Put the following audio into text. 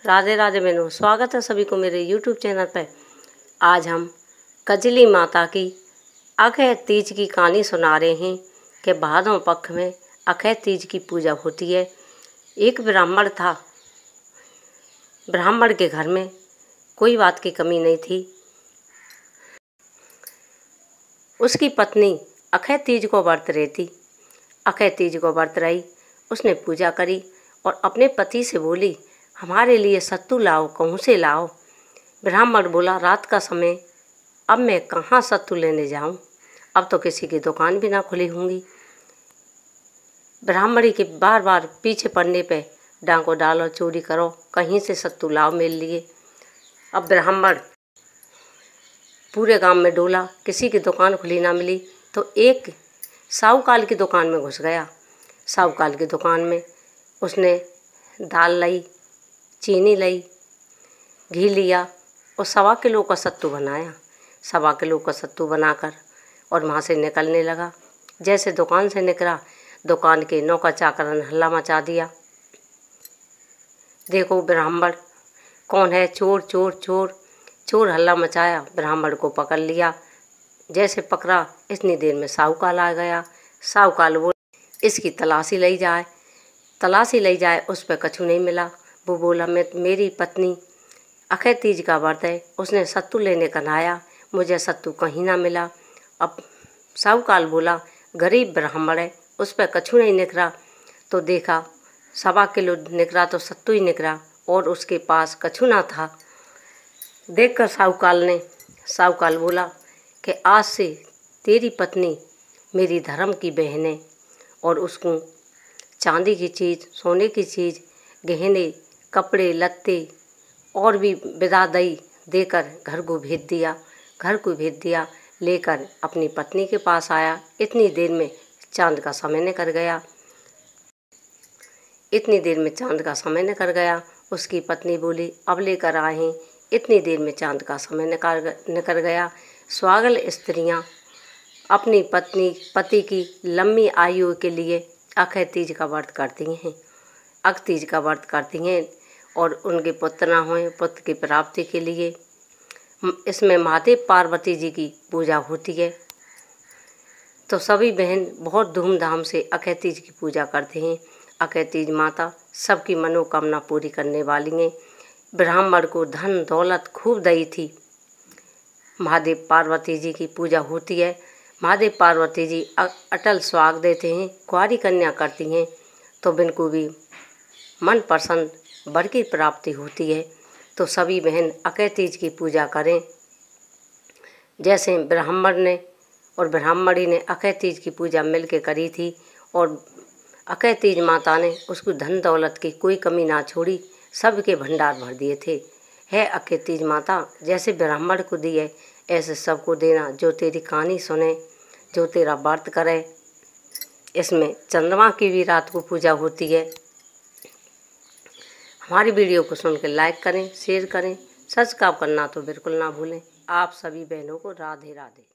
राधे राधे बहनों, स्वागत है सभी को मेरे YouTube चैनल पर। आज हम कजली माता की अक्षय तीज की कहानी सुना रहे हैं कि भादों पक्ष में अक्षय तीज की पूजा होती है। एक ब्राह्मण था। ब्राह्मण के घर में कोई बात की कमी नहीं थी। उसकी पत्नी अक्षय तीज को व्रत रहती। अक्षय तीज को व्रत रही, उसने पूजा करी और अपने पति से बोली, हमारे लिए सत्तू लाओ, कहूँ से लाओ। ब्राह्मण बोला, रात का समय, अब मैं कहाँ सत्तू लेने जाऊँ, अब तो किसी की दुकान भी ना खुली होंगी। ब्राह्मणी के बार बार पीछे पड़ने पे, डांको डालो, चोरी करो, कहीं से सत्तू लाओ मेरे लिए। अब ब्राह्मण पूरे गांव में डोला, किसी की दुकान खुली ना मिली तो एक साहूकाल की दुकान में घुस गया। साहूकाल की दुकान में उसने दाल लाई, चीनी लाई, घी लिया और 1.25 किलो का सत्तू बनाया। 1.25 किलो का सत्तू बनाकर और वहाँ से निकलने लगा। जैसे दुकान से निकला, दुकान के नौकर चाकर ने हल्ला मचा दिया। देखो ब्राह्मण कौन है, चोर चोर चोर। चोर हल्ला मचाया, ब्राह्मण को पकड़ लिया। जैसे पकड़ा, इतनी देर में साहूकाल आ गया। साहूकाल बोल, इसकी तलाशी ली जाए। तलाशी ली जाए, उस पर कछु नहीं मिला। वो बोला, मेरी पत्नी अक्षय तीज का व्रत है, उसने सत्तू लेने का आया, मुझे सत्तू कहीं ना मिला। अब साहूकाल बोला, गरीब ब्राह्मण है, उस पर कछु नहीं निकला। तो देखा 1.25 किलो निकला तो सत्तू ही निकला और उसके पास कछु ना था। देखकर साहूकाल बोला कि आज से तेरी पत्नी मेरी धर्म की बहन है और उसको चांदी की चीज़, सोने की चीज़, गहने, कपड़े लत्ते और भी बिदाई देकर घर को भेज दिया। लेकर अपनी पत्नी के पास आया। इतनी देर में चांद का समय निकल गया। उसकी पत्नी बोली, अब लेकर आए हैं, इतनी देर में चांद का समय निकल गया। सुहागन स्त्रियाँ अपनी पति की लंबी आयु के लिए अक्षय तीज का व्रत करती हैं। अक्षय तीज का व्रत करती हैं और उनके पुत्र ना हों, पुत्र की प्राप्ति के लिए इसमें महादेव पार्वती जी की पूजा होती है। तो सभी बहन बहुत धूमधाम से अक्षय तीज की पूजा करते हैं। अक्षय तीज माता सबकी मनोकामना पूरी करने वाली हैं। ब्राह्मण को धन दौलत खूब दी थी। महादेव पार्वती जी की पूजा होती है। महादेव पार्वती जी अटल सुहाग देते हैं, कुंवारी कन्या करती हैं तो बिनको भी मन पसंद वर की प्राप्ति होती है। तो सभी बहन अक्षय तीज की पूजा करें। जैसे ब्राह्मण ने और ब्राह्मणी ने अक्षय तीज की पूजा मिल के करी थी और अक्षय तीज माता ने उसको धन दौलत की कोई कमी ना छोड़ी, सबके भंडार भर दिए थे। है अक्षय तीज माता, जैसे ब्राह्मण को दी है ऐसे सबको देना, जो तेरी कहानी सुने, जो तेरा व्रत करे। इसमें चंद्रमा की भी रात को पूजा होती है। हमारी वीडियो को सुन के लाइक करें, शेयर करें, सब्सक्राइब करना तो बिल्कुल ना भूलें। आप सभी बहनों को राधे राधे।